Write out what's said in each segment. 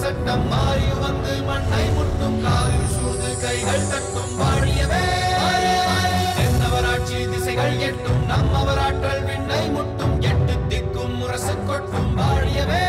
சட்டம் மாறி வந்து மண்ணை முட்டும் காலில் சூது கைகள் தட்டும் வாழியவே என்னவராட்சி திசைகள் எட்டும் நம்மவராற்றல் விண்ணை முட்டும் எட்டு திக்கும் முரசு கொட்டும் வாழியவே.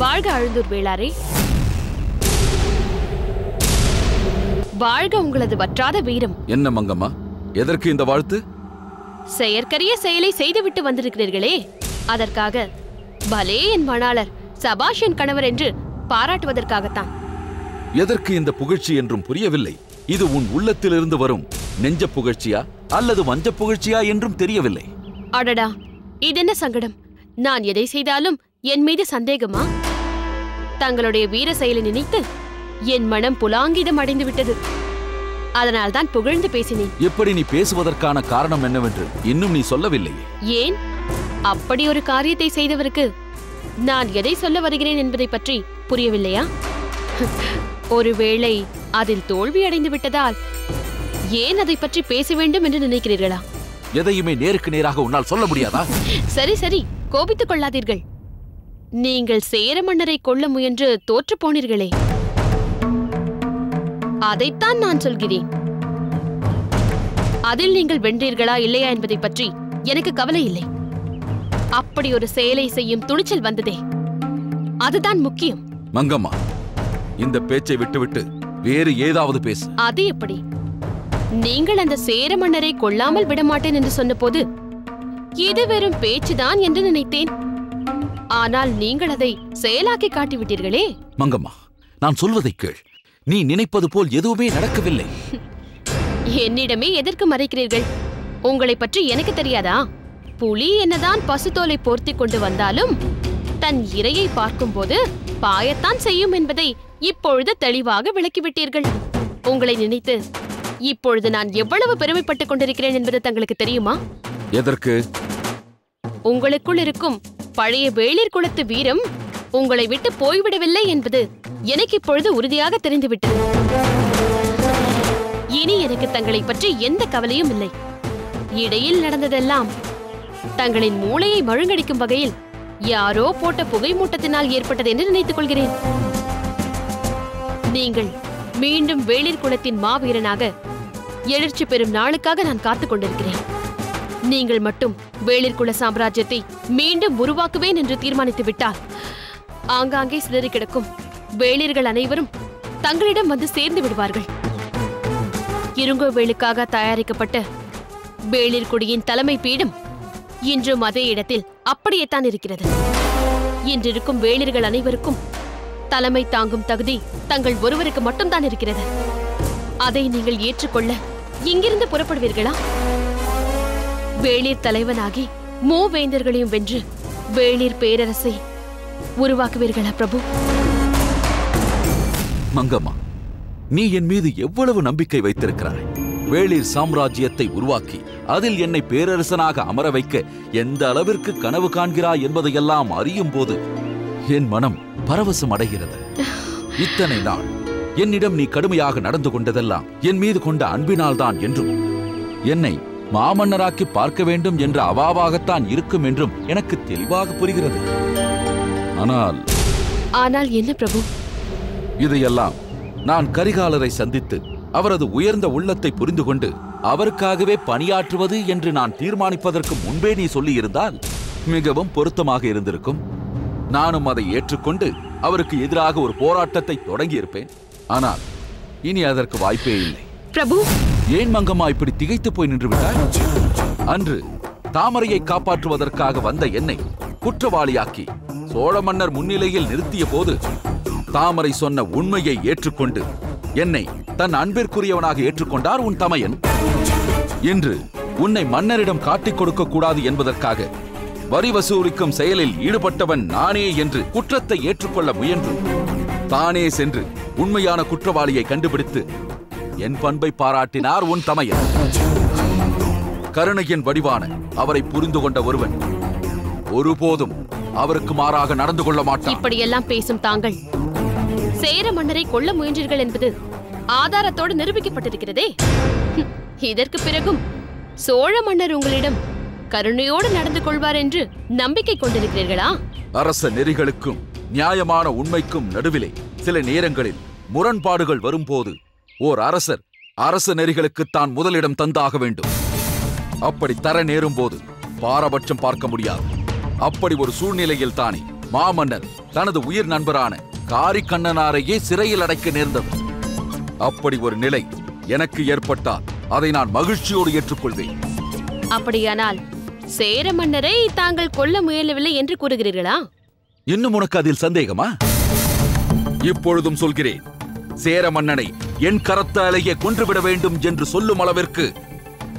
வாழ்க அழுந்தூர் வேளாரே, வாழ்க உங்களது வற்றாத வீரம். என்ன மங்கம்மா, எதற்கு இந்த வாழ்த்து? செயற்கரிய செயலை செய்துவிட்டு வந்திருக்கிறீர்களே, அதற்காக பலே என் மணாளர், சபாஷ் என் கணவர் என்று பாராட்டுவதற்காகத்தான். எதற்கு இந்த புகழ்ச்சி என்றும் புரியவில்லை. இது உன் உள்ளத்திலிருந்து வரும் நெஞ்ச புகழ்ச்சியா அல்லது வஞ்ச புகழ்ச்சியா என்றும் தெரியவில்லை. அடடா, இதென்ன சங்கடம்! நான் எதை செய்தாலும் என் மீது சந்தேகமா? தங்களுடைய வீர செயலை நினைத்து என் மனம் புலாங்கிதம் அடைந்து விட்டது. அதனால்தான் புகழ்ந்து பேசினேன். எப்படி நீ பேசுவதற்கான காரணம் என்னவென்று இன்னும் நீ சொல்லவில்லையே. ஏன்? அப்படி ஒரு காரியத்தை செய்தவருக்கு நான் எதை சொல்ல வருகிறேன் என்பதை பற்றி புரியவில்லையா? ஒருவேளை அதில் தோல்வி அடைந்து விட்டதால் ஏன் அதை பற்றி பேச வேண்டும் என்று நினைக்கிறீர்களா? எதையுமே நேருக்கு நேராக உன்னால் சொல்ல முடியாதா? சரி சரி, கோபித்துக் கொள்ளாதீர்கள். நீங்கள் சேர மன்னரை கொல்ல முயன்று தோற்று போனீர்களே, அதைத்தான் நான் சொல்கிறேன். அதில் நீங்கள் வென்றீர்களா இல்லையா என்பதை பற்றி எனக்கு கவலை இல்லை. அப்படி ஒரு செயலை செய்யும் துணிச்சல் வந்ததே, அதுதான் முக்கியம். மங்கம்மா, இந்த பேச்சை விட்டுவிட்டு வேறு ஏதாவது பேசு. அது எப்படி? நீங்கள் அந்த சேர மன்னரை கொல்லாமல் விடமாட்டேன் என்று சொன்னபோது இது வெறும் பேச்சுதான் என்று நினைத்தேன். ஆனால் நீங்கள் அதை செயலாக்கி காட்டிவிட்டீர்களே. மங்கம்மா, நான் சொல்வதை கேள். நீ நினைப்பது போல் எதுவுமே நடக்கவில்லை. என்னிடமே எதற்கு மறைக்கிறீர்கள்? உங்களை பற்றி எனக்கு தெரியாதா? புலி என்னதான் பசுத்தோலை போர்த்தி கொண்டு வந்தாலும் தன் இரையை பார்க்கும்போது பாயத்தான் செய்யும் என்பதை இப்பொழுது தெளிவாக விளக்கிவிட்டீர்கள். உங்களை நினைத்து இப்பொழுது நான் எவ்வளவு பெருமைப்பட்டுக் கொண்டிருக்கிறேன் என்பது தங்களுக்கு தெரியுமா? எதற்கு? உங்களுக்குள் இருக்கும் பழைய வேளிர் குலத்து வீரம் உங்களை விட்டு போய்விடவில்லை என்பது எனக்கு இப்பொழுது உறுதியாக தெரிந்துவிட்டது. இனி எனக்கு தங்களை பற்றி எந்த கவலையும் இல்லை. இடையில் நடந்ததெல்லாம் தங்களின் மூளையை மழுங்கடிக்கும் வகையில் யாரோ போட்ட புகை மூட்டத்தினால் ஏற்பட்டது என்று நினைத்துக் கொள்கிறேன். நீங்கள் மீண்டும் வேளிர் குலத்தின் மாவீரனாக எழுச்சி பெறும் நாளுக்காக நான் காத்துக் கொண்டிருக்கிறேன். நீங்கள் மட்டும் வேளிர் குல சாம்ராஜ்யத்தை மீண்டும் உருவாக்குவேன் என்று தீர்மானித்து விட்டால் ஆங்காங்கே சிதறி கிடக்கும் வேளிர்கள் அனைவரும் தங்களிடம் வந்து சேர்ந்து விடுவார்கள். இருங்கோவேலுக்காக தயாரிக்கப்பட்ட வேளிர் குடியின் தலைமை பீடம் இன்றும் அதே இடத்தில் அப்படியேத்தான் இருக்கிறது. இன்றிருக்கும் வேளிர்கள் அனைவருக்கும் தலைமை தாங்கும் தகுதி தங்கள் ஒருவருக்கு மட்டும்தான் இருக்கிறது. அதை நீங்கள் ஏற்றுக்கொள்ள இங்கிருந்து புறப்படுவீர்களா? வேளிர் தலைவனாகி மூவேந்தர்களையும் வென்று வேளிர் பேரரசை உருவாக்குவீர்களா பிரபு? மங்கம்மா, நீ என் மீது எவ்வளவு நம்பிக்கை வைத்திருக்கிறாய். வேளிர் சாம்ராஜ்யத்தை உருவாக்கி அதில் என்னை பேரரசனாக அமர வைக்க எந்த அளவிற்கு கனவு காண்கிறாய் என்பதையெல்லாம் அறியும் போது என் மனம் பரவசம் அடைகிறது. இத்தனை நாள் என்னிடம் நீ கடுமையாக நடந்து கொண்டதெல்லாம் என் மீது கொண்ட அன்பினால்தான் என்றும் என்னை மாமன்னராக்கி பார்க்க வேண்டும் என்ற அவாவாகத்தான் இருக்கும் என்றும் எனக்கு தெளிவாக புரிகிறது. ஆனால் என்ன பிரபு? இதையெல்லாம் நான் கரிகாலரை சந்தித்து அவரது உயர்ந்த உள்ளத்தை புரிந்து கொண்டு அவருக்காகவே பணியாற்றுவது என்று நான் தீர்மானிப்பதற்கு முன்பே நீ சொல்லியிருந்தால் மிகவும் பொருத்தமாக இருந்திருக்கும். நானும் அதை ஏற்றுக்கொண்டு அவருக்கு எதிராக ஒரு போராட்டத்தை தொடங்கியிருப்பேன். ஆனால் இனி அதற்கு வாய்ப்பே இல்லை. பிரபு, ஏன் மங்கம்மா இப்படி திகைத்து போய் நின்று விட்டாய்? அன்று தாமரையை காப்பாற்றுவதற்காக வந்த என்னை குற்றவாளியாக்கி சோழ மன்னர் முன்னிலையில் நிறுத்திய போது தாமரை சொன்ன உண்மையை ஏற்றுக்கொண்டு என்னை தன் அன்பிற்குரியவனாக ஏற்றுக்கொண்டார் உன் தமையன். இன்று உன்னை மன்னரிடம் காட்டிக் கொடுக்க கூடாது என்பதற்காக வரி வசூலிக்கும் செயலில் ஈடுபட்டவன் நானே என்று குற்றத்தை ஏற்றுக்கொள்ள முயன்று தானே சென்று உண்மையான குற்றவாளியை கண்டுபிடித்து என் பண்பை பாராட்டினார் உன் தமையன். கருணையின் வடிவான அவரை புரிந்து கொண்ட ஒருவன் ஒருபோதும் அவருக்கு மாறாக நடந்து கொள்ள மாட்டான். இப்படியெல்லாம் பேசும் தாங்கள் சேர மன்னரை கொல்ல முயன்றீர்கள் என்பது ஆதாரத்தோடு நிரூபிக்கப்பட்டிருக்கிறதே. இதற்கு பிறகும் சோழ மன்னர் உங்களிடம் கருணையோடு நடந்து கொள்வார் என்று நம்பிக்கை கொண்டிருக்கிறீர்களா? அரச நெறிகளுக்கும் நியாயமான உண்மைக்கும் நடுவிலே சில நேரங்களில் முரண்பாடுகள் வரும்போது ஓர் அரசர் அரச நெறிகளுக்குத்தான் முதலிடம் தந்தாக வேண்டும். அப்படி தர நேரும் போது பாரபட்சம் பார்க்க முடியாது. அப்படி ஒரு சூழ்நிலையில் தானே மாமன்னர் தனது உயிர் நண்பரான காரிக்கண்ணனாரையே சிறையில் அடைக்க நேர்ந்தது. அப்படி ஒரு நிலை எனக்கு ஏற்பட்டால் அதை நான் மகிழ்ச்சியோடு ஏற்றுக்கொள்வேன். அப்படியானால் சேர மன்னரை தாங்கள் கொல்ல முயலவில்லை என்று கூறுகிறீர்களா? இன்னும் உனக்கு அதில் சந்தேகமா? இப்பொழுதும் சொல்கிறேன், சேர மன்னனை என் கரத்தாலேயே கொன்றுவிட வேண்டும் என்று சொல்லும் அளவிற்கு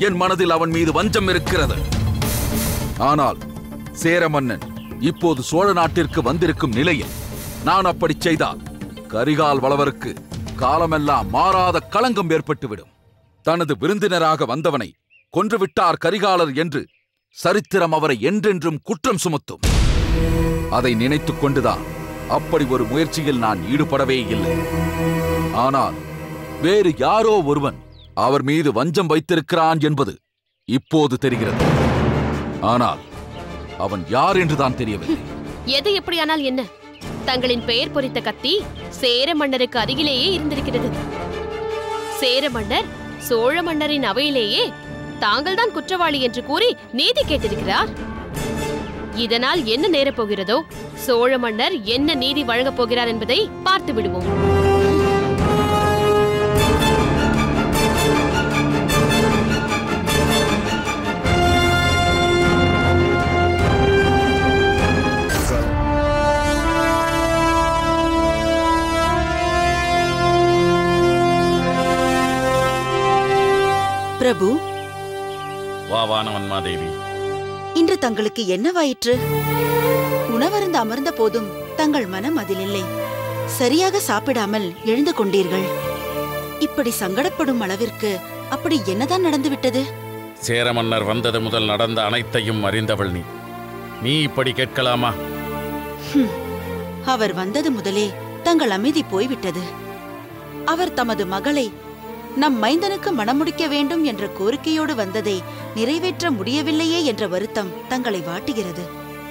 என் மனதில் அவன் மீது வஞ்சம் இருக்கிறது. ஆனால் சேர மன்னன் இப்போது சோழ நாட்டிற்கு வந்திருக்கும் நிலையில் நான் அப்படி செய்தால் கரிகால் வளவருக்கு காலமெல்லாம் மாறாத களங்கம் ஏற்பட்டுவிடும். தனது விருந்தினராக வந்தவனை கொன்றுவிட்டார் கரிகாலர் என்று சரித்திரம் அவரை என்றென்றும் குற்றம் சுமத்தும். அதை நினைத்துக் கொண்டுதான் அப்படி ஒரு முயற்சியில் நான் ஈடுபடவே இல்லை. ஆனால் வேறு யாரோ ஒருவன் அவர் மீது வஞ்சம் வைத்திருக்கிறான் என்பது இப்போது தெரிகிறது. ஆனால் அவன் யார் என்றுதான் தெரியவில்லை. எது எப்படியானால் என்ன, தங்களின் பெயர் பொறித்த கத்தி சேர மன்னருக்கு அருகிலேயே இருந்திருக்கிறது. சேர மன்னர் சோழ மன்னரின் அவையிலேயே தாங்கள்தான் குற்றவாளி என்று கூறி நீதி கேட்டிருக்கிறார். இதனால் என்ன நேரப் போகிறதோ, சோழ மன்னர் என்ன நீதி வழங்கப் போகிறார் என்பதை பார்த்து விடுவோம். பிரபு, வாவானவன்மாதேவி, இன்று தங்களுக்கு என்னவாயிற்று? உணவருந்து அமர்ந்த போதும் தங்கள் மனம் அதிலில்லை. சரியாக சாப்பிடாமல் எழுந்து கொண்டீர்கள். இப்படி சங்கடப்படும் அளவிற்கு அப்படி என்னதான் நடந்துவிட்டது? சேர மன்னர் வந்தது முதல் நடந்த அனைத்தையும் அறிந்தவள் நீ. நீ இப்படி கேட்கலாமா? அவர் வந்தது முதலே தங்கள் அமைதி போய்விட்டது. அவர் தமது மகளை நம் மைந்தனுக்கு மணமுடிக்க வேண்டும் என்ற கோரிக்கையோடு வந்ததை நிறைவேற்ற முடியவில்லையே என்ற வருத்தம் தங்களை வாட்டுகிறது.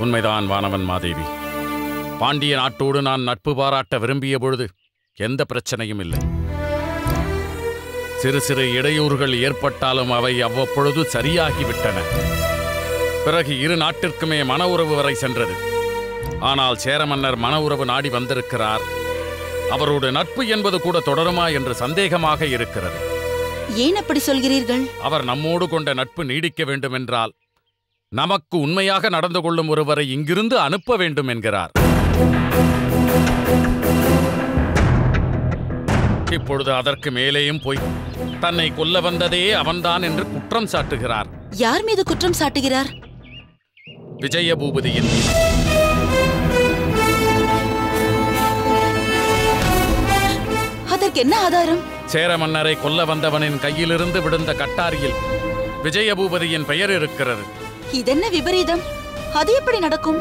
உண்மைதான் வானவன் மாதேவி. பாண்டிய நாட்டோடு நான் நட்பு பாராட்ட விரும்பிய பொழுது எந்த பிரச்சனையும் இல்லை. சிறு சிறு இடையூறுகள் ஏற்பட்டாலும் அவை அவ்வப்பொழுது சரியாகிவிட்டன. பிறகு இரு நாட்டிற்குமே மன உறவு வரை சென்றது. ஆனால் சேர மன்னர் மன உறவு நாடி வந்திருக்கிறார். அவரோடு நட்பு என்பது கூட தொடருமா என்று சந்தேகமாக இருக்கிறது. ஏன் அப்படி சொல்கிறீர்கள்? அவர் நம்மோடு கொண்ட நட்பு நீடிக்க வேண்டுமென்றால் நமக்கு உண்மையாக நடந்து கொள்ளும் ஒருவரை இங்கிருந்து அனுப்ப வேண்டும் என்கிறார். இப்பொழுது அதற்கு மேலேயும் போய் தன்னை கொல்ல வந்ததே அவன்தான் என்று குற்றம் சாட்டுகிறார். யார் மீது குற்றம் சாட்டுகிறார்? விஜயபூபதியின் மீது. அதற்கு என்ன ஆதாரம்? சேர மன்னரை கொல்ல வந்தவனின் கையிலிருந்து விழுந்த கட்டாரியில் விஜயபூபதியின் பெயர் இருக்கிறது. இதென்ன விபரீதம்? அது எப்படி நடக்கும்?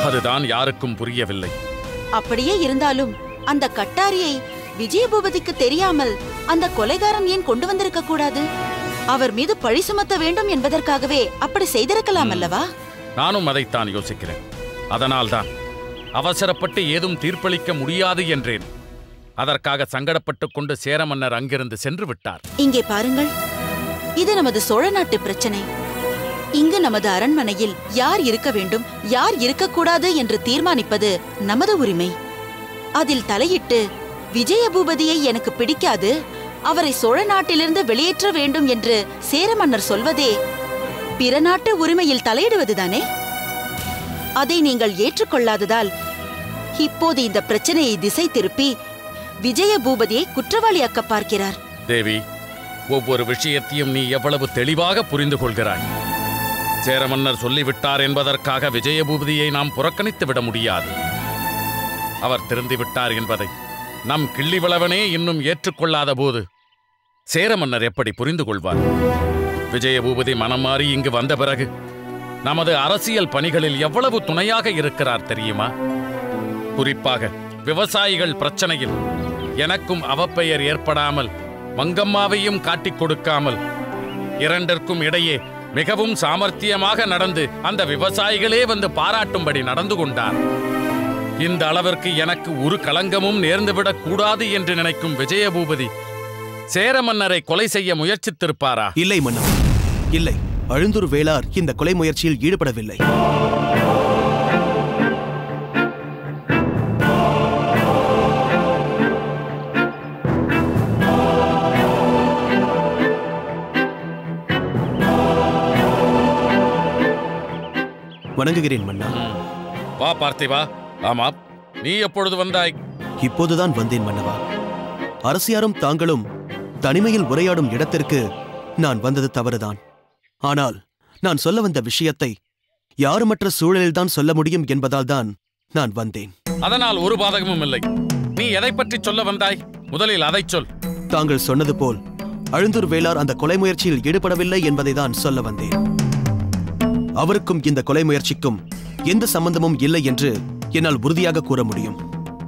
அதுதான் யாருக்கும் புரியவில்லை. அப்படியே இருந்தாலும் அந்த கட்டாரியை விஜயபூபதிக்கு தெரியாமல் அந்த கொலைகாரன் ஏன் கொண்டு வந்திருக்க கூடாது? அவர் மீது பழி சுமத்த வேண்டும் என்பதற்காகவே அப்படி செய்திருக்கலாம் அல்லவா? நானும் அதைத்தான் யோசிக்கிறேன். அதனால்தான் அவசரப்பட்டு ஏதும் தீர்ப்பளிக்க முடியாது என்றேன். அதற்காக சங்கடப்பட்டுக் கொண்டு சேர மன்னர் அங்கிருந்து சென்று விட்டார். இங்கே பாருங்கள், இது நமது சோழ நாட்டு பிரச்சனை. இங்கு நமது அரண்மனையில் யார் இருக்க வேண்டும், யார் இருக்கக்கூடாது என்று தீர்மானிப்பது நமது உரிமை. அதில் தலையிட்டு விஜயபூபதியை எனக்கு பிடிக்காது, அவரை சோழ நாட்டிலிருந்து வெளியேற்ற வேண்டும் என்று சேர மன்னர் சொல்வதே பிற நாட்டு உரிமையில் தலையிடுவதுதானே? அதை நீங்கள் ஏற்றுக்கொள்ளாததால் இப்போது இந்த பிரச்சனையை திசை திருப்பி விஜயபூபதியை குற்றவாளியாக்க பார்க்கிறார். தேவி, ஒவ்வொரு விஷயத்தையும் நீ எவ்வளவு தெளிவாக புரிந்து கொள்கிறாய். சேர மன்னர் சொல்லிவிட்டார் என்பதற்காக விஜயபூபதியை நாம் புறக்கணித்து விட முடியாது. அவர் திருந்திவிட்டார் என்பதை நம் கிள்ளிவளவனே இன்னும் ஏற்றுக்கொள்ளாத போது சேர மன்னர் எப்படி புரிந்து கொள்வார்? விஜயபூபதி மனம் மாறி இங்கு வந்த பிறகு நமது அரசியல் பணிகளில் எவ்வளவு துணையாக இருக்கிறார் தெரியுமா? குறிப்பாக விவசாயிகள் பிரச்சனையில் எனக்கும் அவப்பெயர் ஏற்படாமல் மங்கம்மாவையும் காட்டிக் கொடுக்காமல் இரண்டிற்கும் இடையே மிகவும் சாமர்த்தியமாக நடந்து அந்த விவசாயிகளே வந்து பாராட்டும்படி நடந்து கொண்டார். இந்த அளவிற்கு எனக்கு ஒரு களங்கமும் நேர்ந்துவிடக் கூடாது என்று நினைக்கும் விஜயபூபதி சேர மன்னரை கொலை செய்ய முயற்சித்திருப்பாரா? இல்லை மன்னா, இல்லை. அழுந்தூர் வேளார் இந்த கொலை முயற்சியில் ஈடுபடவில்லை. வணங்குகிறேன் மன்னா. வா பார்த்திவா. ஆமாம், நீ எப்பொழுது வந்தாய்? இப்போதுதான் வந்தேன் மன்னவா. அரசியாரும் தாங்களும் தனிமையில் உரையாடும் இடத்திற்கு நான் வந்தது தவறுதான். ஆனால் நான் சொல்ல வந்த விஷயத்தை யாருமற்ற சூழலில்தான் சொல்ல முடியும் என்பதால் தான் நான் வந்தேன். அதனால் ஒரு பாதகமும் இல்லை. நீ எதை பற்றி சொல்ல வந்தாய்? முதலில் அதை சொல். தாங்கள் சொன்னது போல் அழுந்தூர் வேளார் அந்த கொலை முயற்சியில் ஈடுபடவில்லை என்பதை தான் சொல்ல வந்தேன். அவருக்கும் இந்த கொலை முயற்சிக்கும் எந்த சம்பந்தமும் இல்லை என்று என்னால் உறுதியாக கூற முடியும்.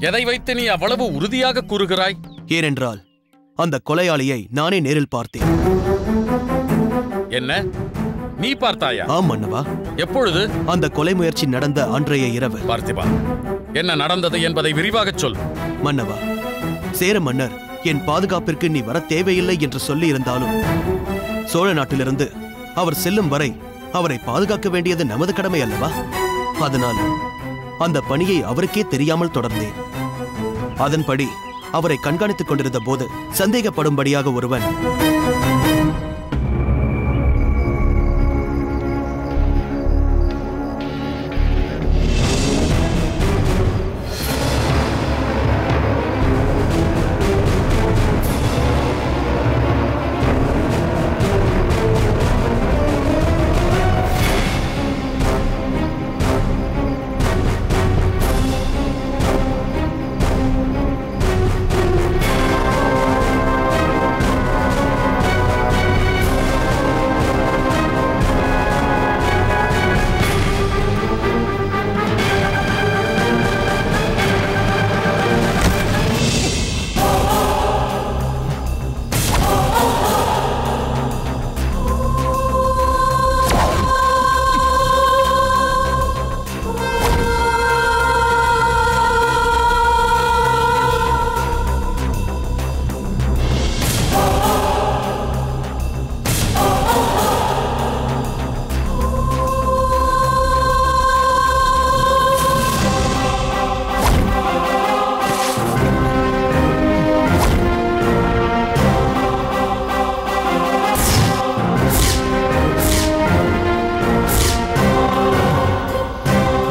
எதை வைத்து நீ அவ்வளவு உறுதியாக கூறுகிறாய்? ஏனென்றால் அந்த கொலையாளியை நானே நேரில் பார்த்தேன். என்ன, நீ பார்த்தாயா? ஆம் மன்னவா. எப்பொழுது? அந்த கொலை முயற்சி நடந்த அன்றைய இரவு. பார்த்திபா, என்ன நடந்தது என்பதை விரிவாகச் சொல். மன்னவா, சேர மன்னர் என் பாதுகாப்பிற்கு நீ வர தேவையில்லை என்று சொல்லி இருந்தாலும் சோழ நாட்டிலிருந்து அவர் செல்லும் வரை அவரை பாதுகாக்க வேண்டியது நமது கடமை அல்லவா? அதனால் அந்த பணியை அவருக்கே தெரியாமல் தொடர்ந்தேன். அதன்படி அவரை கண்காணித்துக் கொண்டிருந்த போது சந்தேகப்படும்படியாக ஒருவன்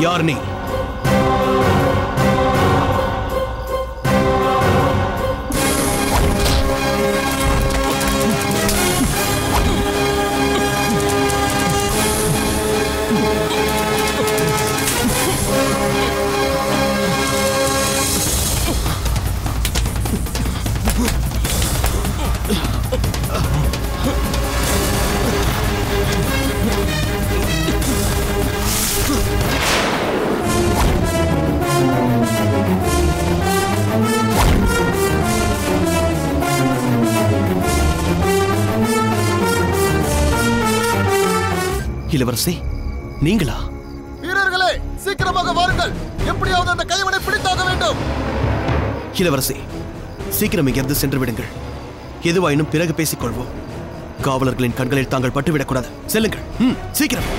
யார் நீ? இளவரசி, நீங்களா? வீரர்களே, சீக்கிரமாக வாருங்கள். எப்படியாவது அந்த கைவனை பிடித்தாக வேண்டும். இளவரசி, சீக்கிரம் இங்கிருந்து சென்று விடுங்கள். எதுவாயினும் பிறகு பேசிக் கொள்வோம். காவலர்களின் கண்களில் தாங்கள் பட்டுவிடக்கூடாது. செல்லுங்கள், சீக்கிரம்.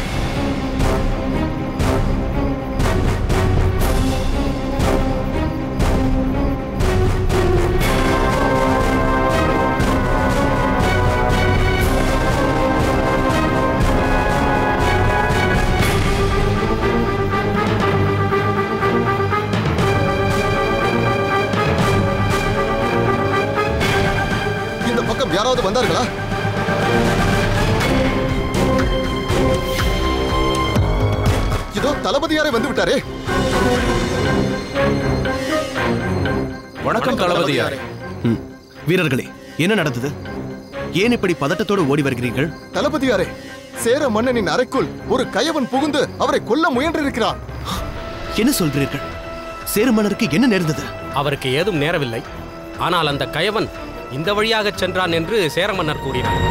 யாராவது வந்தார்களா? இதோ தளபதியாரே வந்து விட்டாரே. வணக்கம் தளபதியாரே. வீரர்களே, என்ன நடந்தது? ஏன் இப்படி பதட்டத்தோடு ஓடி வருகிறீர்கள்? தளபதியாரே, சேர மன்னனின் அறைக்குள் ஒரு கயவன் புகுந்து அவரை கொல்ல முயன்றிருக்கிறார். என்ன சொல்கிறீர்கள்? சேர மன்னருக்கு என்ன நேர்ந்தது? அவருக்கு ஏதும் நேரவில்லை. ஆனால் அந்த கயவன் இந்த வழியாக சென்றான் என்று சேர மன்னர் கூறினார்.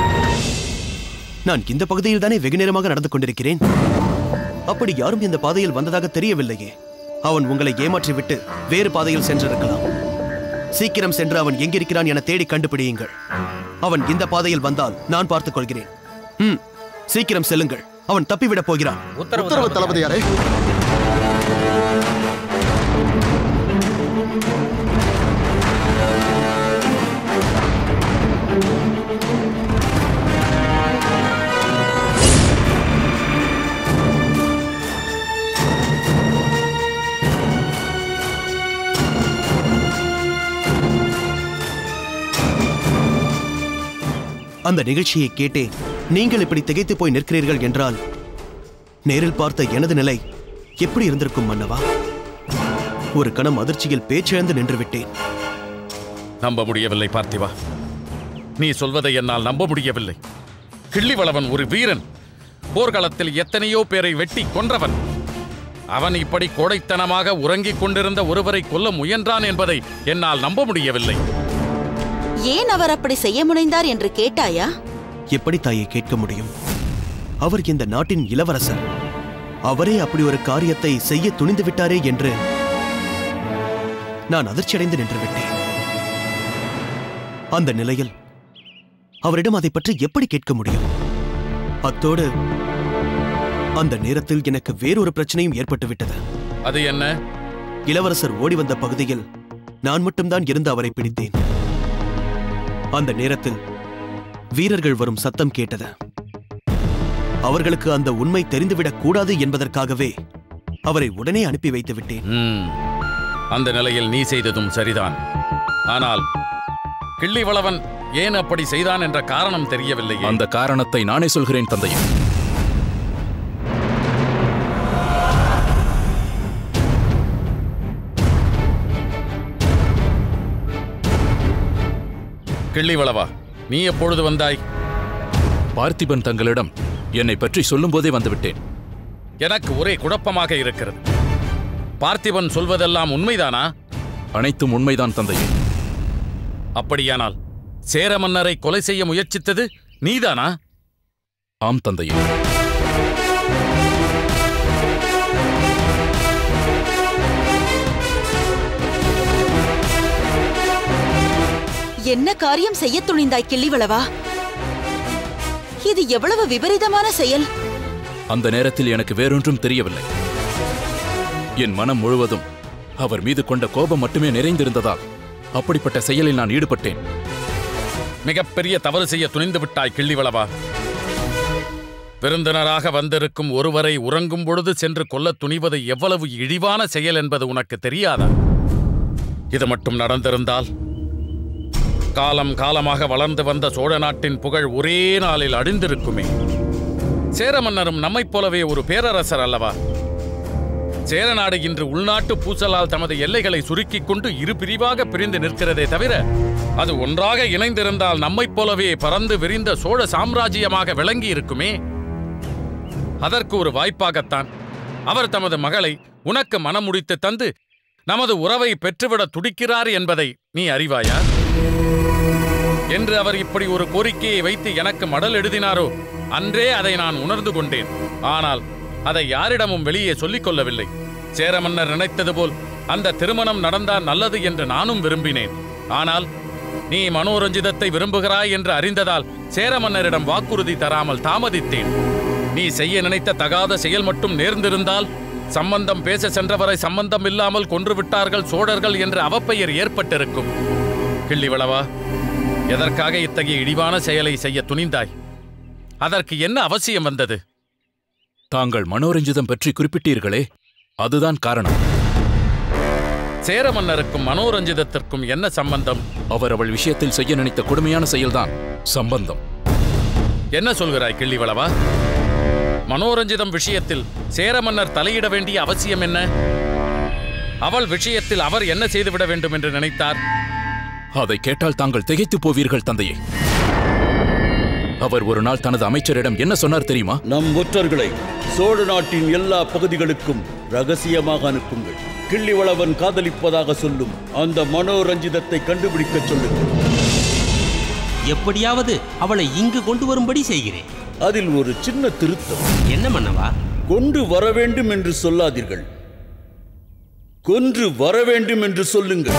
நான் இந்த பகுதியில் தானே வெகு நேரமாக நடந்து கொண்டிருக்கிறேன். அப்படி யாரும் இந்த பாதையில் வந்ததாக தெரியவில்லையே. அவன் உங்களை ஏமாற்றிவிட்டு வேறு பாதையில் சென்றிருக்கலாம். சீக்கிரம் சென்று அவன் எங்கிருக்கிறான் என தேடி கண்டுபிடியுங்கள். அவன் இந்த பாதையில் வந்தால் நான் பார்த்துக் கொள்கிறேன். சீக்கிரம் செல்லுங்கள். அவன் தப்பிவிடப் போகிறான். உத்தரவு தளபதியாரே. அந்த நிகழ்ச்சியை கேட்டே நீங்கள் இப்படி திகைத்து போய் நிற்கிறீர்கள் என்றால் நேரில் பார்த்த எனது நிலை எப்படி இருந்திருக்கும் மன்னவா? ஒரு கணம் அதிர்ச்சியில் பேச்சிழந்து நின்று விட்டேன். நம்ப முடியவில்லை பார்த்திவா. நீ சொல்வதை என்னால் நம்ப முடியவில்லை. கிள்ளிவளவன் ஒரு வீரன், போர்க்களத்தில் எத்தனையோ பேரை வெட்டி கொன்றவன். அவன் இப்படி கோடைத்தனமாக உறங்கிக் கொண்டிருந்த ஒருவரை கொல்ல முயன்றான் என்பதை என்னால் நம்ப முடியவில்லை. ஏன் அவர் அப்படி செய்ய முனைந்தார் என்று கேட்டாயா? எப்படி தாயை கேட்க முடியும்? அவர் இந்த நாட்டின் இளவரசர். அவரே அப்படி ஒரு காரியத்தை செய்ய துணிந்து விட்டாரே என்று நான் அதிர்ச்சியடைந்து நின்று விட்டேன். அந்த நிலையில் அவரிடம் அதை பற்றி எப்படி கேட்க முடியும்? அத்தோடு அந்த நேரத்தில் எனக்கு வேறொரு பிரச்சனையும் ஏற்பட்டு விட்டது. அது என்ன? இளவரசர் ஓடி வந்த பகுதியில் நான் மட்டும்தான் இருந்து அவரை பிடித்தேன். அந்த நேரத்தில் வீரர்கள் வரும் சத்தம் கேட்டது. அவர்களுக்கு அந்த உண்மை தெரிந்துவிடக் கூடாது என்பதற்காகவே அவரை உடனே அனுப்பி வைத்து விட்டேன். அந்த நிலையில் நீ செய்ததும் சரிதான். ஆனால் கிள்ளிவளவன் ஏன் அப்படி செய்தான் என்ற காரணம் தெரியவில்லை. அந்த காரணத்தை நானே சொல்கிறேன் தந்தையே. கிள்ளிவளவா, நீ எப்பொழுது வந்தாய்? பார்த்திபன் தங்களிடம் என்னை பற்றி சொல்லும் போதே வந்துவிட்டேன். எனக்கு ஒரே குழப்பமாக இருக்கிறது. பார்த்திபன் சொல்வதெல்லாம் உண்மைதானா? அனைத்தும் உண்மைதான் தந்தையே. அப்படியானால் சேர மன்னரை கொலை செய்ய முயற்சித்தது நீதானா? ஆம் தந்தையே. என்ன காரியம் செய்ய துணிந்தாய் கிள்ளிவளவா? இது எவ்வளவு விபரீதமான செயல்! அந்த நேரத்தில் எனக்கு வேறொன்றும் தெரியவில்லை. என் மனம் முழுவதும் அவர் மீது கொண்ட கோபம் மட்டுமே நிறைந்திருந்ததால் அப்படிப்பட்ட செயலில் நான் ஈடுபட்டேன். மிகப்பெரிய தவறு செய்ய துணிந்து விட்டாய் கிள்ளிவளவா. விருந்தினராக வந்திருக்கும் ஒருவரை உறங்கும் பொழுது சென்று கொல்ல துணிவது எவ்வளவு இழிவான செயல் என்பது உனக்கு தெரியாதா? இது மட்டும் நடந்திருந்தால் காலம் காலமாக வளர்ந்து வந்த சோழ நாட்டின் புகழ் ஒரே நாளில் அழிந்திருக்குமே. சேர மன்னரும் நம்மைப் போலவே ஒரு பேரரசர் அல்லவா? சேர நாடு இன்று உள்நாட்டு பூசலால் தமது எல்லைகளை சுருக்கிக் கொண்டு இரு பிரிவாக பிரிந்து நிற்கிறதே தவிர அது ஒன்றாக இணைந்திருந்தால் நம்மைப் போலவே பறந்து விரிந்த சோழ சாம்ராஜ்யமாக விளங்கி இருக்குமே. அதற்கு ஒரு வாய்ப்பாகத்தான் அவர் தமது மகளை உனக்கு மனமுடித்து தந்து நமது உறவை பெற்றுவிட துடிக்கிறார் என்பதை நீ அறிவாயா? என்று அவர் இப்படி ஒரு கோரிக்கையை வைத்து எனக்கு மடல் எழுதினாரோ அன்றே அதை நான் உணர்ந்து கொண்டேன். ஆனால் அதை யாரிடமும் வெளியே சொல்லிக் கொள்ளவில்லை. சேர மன்னர் நினைத்தது போல் அந்த திருமணம் நடந்தால் நல்லது என்று நானும் விரும்பினேன். ஆனால் நீ மனோரஞ்சிதத்தை விரும்புகிறாய் என்று அறிந்ததால் சேர மன்னரிடம் வாக்குறுதி தராமல் தாமதித்தேன். நீ செய்ய நினைத்த தகாத செயல் மட்டும் நேர்ந்திருந்தால் சம்பந்தம் பேச சென்றவரை சம்பந்தம் இல்லாமல் கொன்றுவிட்டார்கள் சோழர்கள் என்ற அவப்பெயர் ஏற்பட்டிருக்கும். கிள்ளிவளவா, எதற்காக இத்தகைய இழிவான செயலை செய்ய துணிந்தாய்? அதற்கு என்ன அவசியம் வந்தது? தாங்கள் மனோரஞ்சிதம் பற்றி குறிப்பிட்டீர்களே, அதுதான் காரணம். சேர மன்னருக்கும் மனோரஞ்சிதத்திற்கும் என்ன சம்பந்தம்? அவர் அவள் விஷயத்தில் செய்ய நினைத்த கொடுமையான செயல்தான் சம்பந்தம். என்ன சொல்கிறாய் கிள்ளிவளவா? மனோரஞ்சிதம் விஷயத்தில் சேர மன்னர் தலையிட வேண்டிய அவசியம் என்ன? அவள் விஷயத்தில் அவர் என்ன செய்துவிட வேண்டும் என்று நினைத்தார்? அதை கேட்டால் தாங்கள் திகைத்து போவீர்கள் தந்தையே. அவர் ஒரு நாள் தனது அமைச்சரிடம் என்ன சொன்னார் தெரியுமா? நம் ஒற்றர்களை சோழ நாட்டின் எல்லா பகுதிகளுக்கும் ரகசியமாக அனுப்புங்கள். கிள்ளிவளவன் காதலிப்பதாக சொல்லும் அந்த மனோரஞ்சிதத்தை கண்டுபிடிக்க சொல்லுங்கள். எப்படியாவது அவளை இங்கு கொண்டு வரும்படி செய்கிறேன். அதில் ஒரு சின்ன திருத்தம். என்ன மன்னவா? கொண்டு வர வேண்டும் என்று சொல்லாதீர்கள், கொன்று வர வேண்டும் என்று சொல்லுங்கள்.